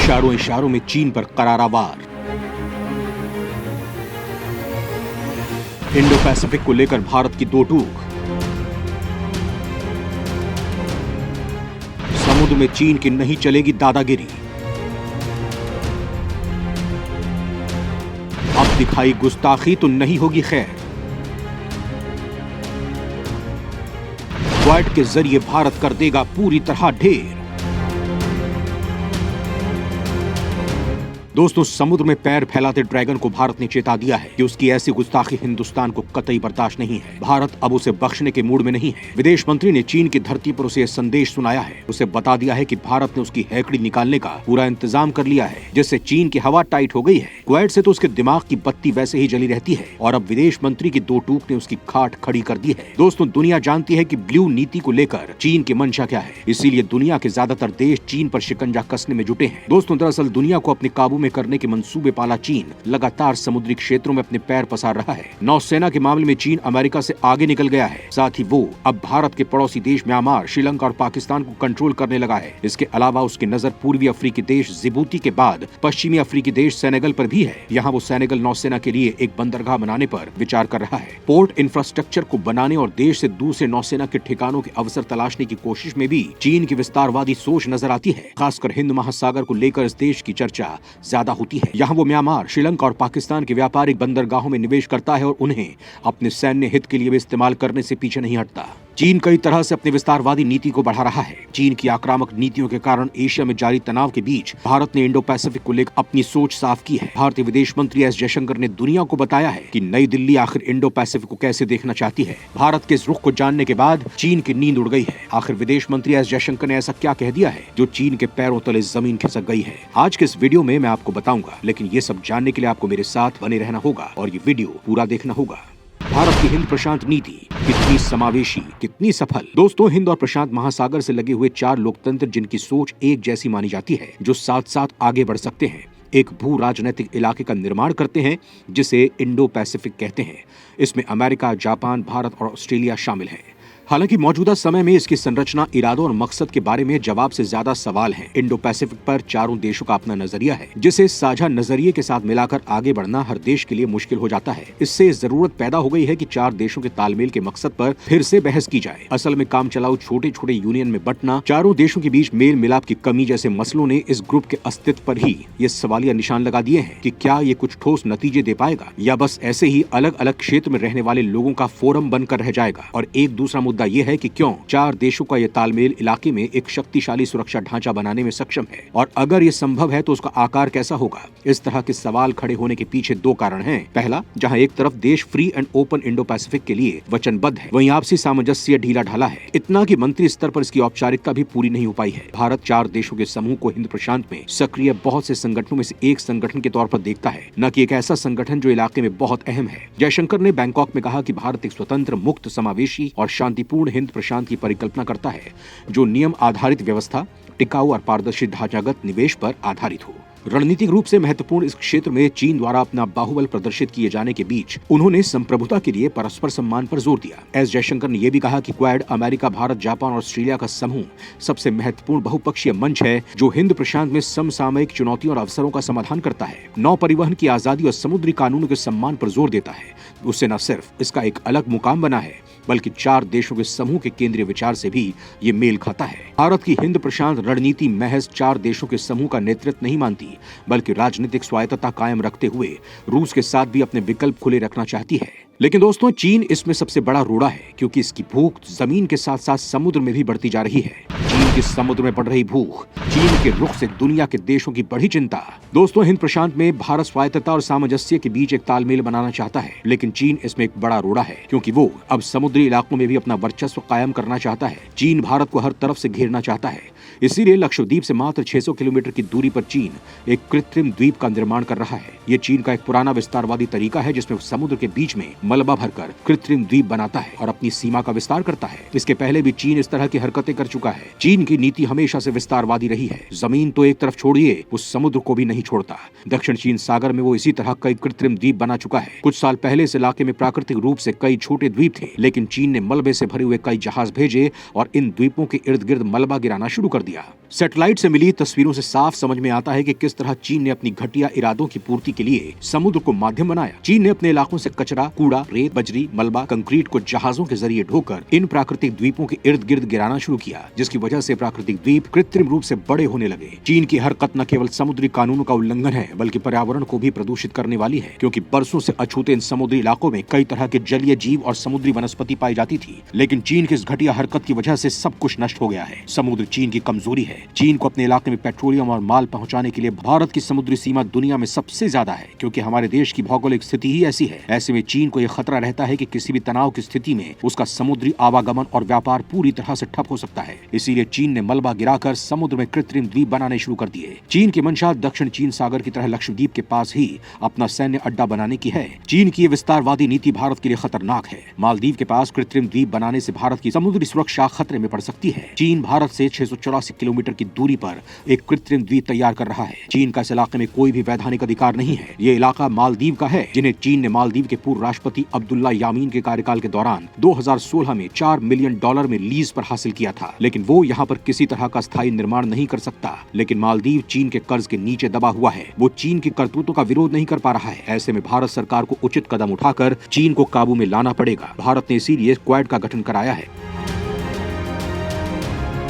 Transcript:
इशारों इशारों में चीन पर करारा वार। इंडो पैसिफिक को लेकर भारत की दो टूक। समुद्र में चीन की नहीं चलेगी दादागिरी। अब दिखाई गुस्ताखी तो नहीं होगी खैर। क्वाड के जरिए भारत कर देगा पूरी तरह ढेर। दोस्तों, समुद्र में पैर फैलाते ड्रैगन को भारत ने चेता दिया है कि उसकी ऐसी गुस्ताखी हिंदुस्तान को कतई बर्दाश्त नहीं है। भारत अब उसे बख्शने के मूड में नहीं है। विदेश मंत्री ने चीन की धरती पर उसे संदेश सुनाया है। उसे बता दिया है कि भारत ने उसकी हैकड़ी निकालने का पूरा इंतजाम कर लिया है, जिससे चीन की हवा टाइट हो गई है। क्वेड से तो उसके दिमाग की बत्ती वैसे ही जली रहती है और अब विदेश मंत्री की दो टूक ने उसकी खाट खड़ी कर दी है। दोस्तों, दुनिया जानती है कि ब्लू नीति को लेकर चीन की मंशा क्या है, इसीलिए दुनिया के ज्यादातर देश चीन पर शिकंजा कसने में जुटे हैं। दोस्तों, दरअसल दुनिया को अपने काबू करने के मंसूबे पाला चीन लगातार समुद्री क्षेत्रों में अपने पैर पसार रहा है। नौसेना के मामले में चीन अमेरिका से आगे निकल गया है। साथ ही वो अब भारत के पड़ोसी देश म्यांमार, श्रीलंका और पाकिस्तान को कंट्रोल करने लगा है। इसके अलावा उसकी नजर पूर्वी अफ्रीकी देश जिबूती के बाद पश्चिमी अफ्रीकी देश सेनेगल पर भी है। यहाँ वो सेनेगल नौसेना के लिए एक बंदरगाह बनाने पर विचार कर रहा है। पोर्ट इंफ्रास्ट्रक्चर को बनाने और देश से दूसरे नौसेना के ठिकानों के अवसर तलाशने की कोशिश में भी चीन की विस्तारवादी सोच नजर आती है। खासकर हिंद महासागर को लेकर इस देश की चर्चा ज्यादा होती है। यहाँ वो म्यांमार, श्रीलंका और पाकिस्तान के व्यापारिक बंदरगाहों में निवेश करता है और उन्हें अपने सैन्य हित के लिए भी इस्तेमाल करने से पीछे नहीं हटता। चीन कई तरह से अपनी विस्तारवादी नीति को बढ़ा रहा है। चीन की आक्रामक नीतियों के कारण एशिया में जारी तनाव के बीच भारत ने इंडो पैसिफिक को लेकर अपनी सोच साफ की है। भारतीय विदेश मंत्री एस जयशंकर ने दुनिया को बताया है कि नई दिल्ली आखिर इंडो पैसिफिक को कैसे देखना चाहती है। भारत के इस रुख को जानने के बाद चीन की नींद उड़ गई है। आखिर विदेश मंत्री एस जयशंकर ने ऐसा क्या कह दिया है जो चीन के पैरों तले जमीन खिसक गई है? आज के इस वीडियो में मैं आपको बताऊंगा, लेकिन ये सब जानने के लिए आपको मेरे साथ बने रहना होगा और ये वीडियो पूरा देखना होगा। भारत की हिंद प्रशांत नीति कितनी समावेशी, कितनी सफल। दोस्तों, हिंद और प्रशांत महासागर से लगे हुए चार लोकतंत्र जिनकी सोच एक जैसी मानी जाती है, जो साथ साथ आगे बढ़ सकते हैं, एक भू राजनीतिक इलाके का निर्माण करते हैं जिसे इंडो पैसिफिक कहते हैं। इसमें अमेरिका, जापान, भारत और ऑस्ट्रेलिया शामिल है। हालांकि मौजूदा समय में इसकी संरचना, इरादों और मकसद के बारे में जवाब से ज्यादा सवाल हैं। इंडो पैसिफिक पर चारों देशों का अपना नजरिया है, जिसे साझा नजरिए के साथ मिलाकर आगे बढ़ना हर देश के लिए मुश्किल हो जाता है। इससे जरूरत पैदा हो गई है कि चार देशों के तालमेल के मकसद पर फिर से बहस की जाए। असल में काम चलाऊ छोटे छोटे यूनियन में बंटना, चारों देशों के बीच मेल मिलाप की कमी जैसे मसलों ने इस ग्रुप के अस्तित्व पर ही ये सवालिया निशान लगा दिए हैं कि क्या ये कुछ ठोस नतीजे दे पाएगा या बस ऐसे ही अलग अलग क्षेत्र में रहने वाले लोगों का फोरम बनकर रह जाएगा। और एक दूसरा मुद्दा ये है कि क्यों चार देशों का ये तालमेल इलाके में एक शक्तिशाली सुरक्षा ढांचा बनाने में सक्षम है, और अगर ये संभव है तो उसका आकार कैसा होगा। इस तरह के सवाल खड़े होने के पीछे दो कारण हैं। पहला, जहां एक तरफ देश free and open Indo Pacific के लिए वचनबद्ध है, वहीं आपसी सामंजस्य ढीला ढाला है। इतना कि मंत्री स्तर पर इसकी औपचारिकता भी पूरी नहीं हो पाई है। भारत चार देशों के समूह को हिंद प्रशांत में सक्रिय बहुत से संगठनों में से एक संगठन के तौर पर देखता है, न कि एक ऐसा संगठन जो इलाके में बहुत अहम है। जयशंकर ने बैंकॉक में कहा कि भारत एक स्वतंत्र, मुक्त, समावेशी और शांतिपूर्ण हिंद प्रशांत की परिकल्पना करता है, जो नियम आधारित व्यवस्था, टिकाऊ और पारदर्शी ढांचागत निवेश पर आधारित हो। रणनीतिक रूप से महत्वपूर्ण इस क्षेत्र में चीन द्वारा अपना बाहुबल प्रदर्शित किए जाने के बीच उन्होंने संप्रभुता के लिए परस्पर सम्मान पर जोर दिया। एस जयशंकर ने यह भी कहा कि क्वाड अमेरिका, भारत, जापान और ऑस्ट्रेलिया का समूह सबसे महत्वपूर्ण बहुपक्षीय मंच है जो हिंद प्रशांत में समसामयिक चुनौतियों और अवसरों का समाधान करता है, नौ परिवहन की आजादी और समुद्री कानूनों के सम्मान पर जोर देता है। उससे न सिर्फ इसका एक अलग मुकाम बना है, बल्कि चार देशों के समूह के केंद्रीय विचार से भी ये मेल खाता है। भारत की हिंद प्रशांत रणनीति महज चार देशों के समूह का नेतृत्व नहीं मानती, बल्कि राजनीतिक स्वायत्तता कायम रखते हुए रूस के साथ भी अपने विकल्प खुले रखना चाहती है। लेकिन दोस्तों, चीन इसमें सबसे बड़ा रोड़ा है, क्योंकि इसकी भूख जमीन के साथ साथ समुद्र में भी बढ़ती जा रही है। चीन की समुद्र में बढ़ रही भूख, चीन के रुख से दुनिया के देशों की बढ़ी चिंता। दोस्तों, हिंद प्रशांत में भारत स्वायत्तता और सामंजस्य के बीच एक तालमेल बनाना चाहता है, लेकिन चीन इसमें एक बड़ा रोड़ा है, क्योंकि वो अब समुद्री इलाकों में भी अपना वर्चस्व कायम करना चाहता है। चीन भारत को हर तरफ से घेरना चाहता है। इसीलिए लक्षद्वीप से मात्र 600 किलोमीटर की दूरी पर चीन एक कृत्रिम द्वीप का निर्माण कर रहा है। ये चीन का एक पुराना विस्तारवादी तरीका है, जिसमें समुद्र के बीच में मलबा भरकर कृत्रिम द्वीप बनाता है और अपनी सीमा का विस्तार करता है। इसके पहले भी चीन इस तरह की हरकतें कर चुका है। चीन की नीति हमेशा से विस्तारवादी रही है। जमीन तो एक तरफ छोड़िए, उस समुद्र को भी नहीं छोड़ता। दक्षिण चीन सागर में वो इसी तरह कई कृत्रिम द्वीप बना चुका है। कुछ साल पहले इस इलाके में प्राकृतिक रूप से कई छोटे द्वीप थे, लेकिन चीन ने मलबे से भरे हुए कई जहाज भेजे और इन द्वीपों के इर्द गिर्द मलबा गिराना शुरू कर दिया। सैटेलाइट से मिली तस्वीरों से साफ समझ में आता है कि किस तरह चीन ने अपनी घटिया इरादों की पूर्ति के लिए समुद्र को माध्यम बनाया। चीन ने अपने इलाकों से कचरा, कूड़ा, रेत, बजरी, मलबा, कंक्रीट को जहाजों के जरिए ढोकर इन प्राकृतिक द्वीपों के इर्द गिर्द गिराना शुरू किया, जिसकी वजह से प्राकृतिक द्वीप कृत्रिम रूप से बड़े होने लगे। चीन की हरकत न केवल समुद्री कानूनों का उल्लंघन है, बल्कि पर्यावरण को भी प्रदूषित करने वाली है, क्योंकि बरसों से अछूते इन समुद्री इलाकों में कई तरह के जलीय जीव और समुद्री वनस्पति पाई जाती थी। लेकिन चीन की इस घटिया हरकत की वजह से सब कुछ नष्ट हो गया है। समुद्र चीन की कमजोरी है। चीन को अपने इलाके में पेट्रोलियम और माल पहुंचाने के लिए भारत की समुद्री सीमा दुनिया में सबसे ज्यादा है, क्योंकि हमारे देश की भौगोलिक स्थिति ही ऐसी है। ऐसे में चीन को यह खतरा रहता है कि किसी भी तनाव की स्थिति में उसका समुद्री आवागमन और व्यापार पूरी तरह से ठप हो सकता है। इसीलिए चीन ने मलबा गिराकर समुद्र में कृत्रिम द्वीप बनाने शुरू कर दिए। चीन की मंशा दक्षिण चीन सागर की तरह लक्षद्वीप के पास ही अपना सैन्य अड्डा बनाने की है। चीन की ये विस्तारवादी नीति भारत के लिए खतरनाक है। मालदीव के पास कृत्रिम द्वीप बनाने से भारत की समुद्री सुरक्षा खतरे में पड़ सकती है। चीन भारत से 684 किलोमीटर की दूरी पर एक कृत्रिम द्वीप तैयार कर रहा है। चीन का इस इलाके में कोई भी वैधानिक अधिकार नहीं है। ये इलाका मालदीव का है, जिन्हें चीन ने मालदीव के पूर्व राष्ट्रपति अब्दुल्ला यामीन के कार्यकाल के दौरान 2016 में $4 मिलियन में लीज पर हासिल किया था। लेकिन वो यहाँ पर किसी तरह का स्थायी निर्माण नहीं कर सकता। लेकिन मालदीव चीन के कर्ज के नीचे दबा हुआ है। वो चीन की करतूतों का विरोध नहीं कर पा रहा है। ऐसे में भारत सरकार को उचित कदम उठाकर चीन को काबू में लाना पड़ेगा। भारत ने इसीलिए क्वाड का गठन कराया है।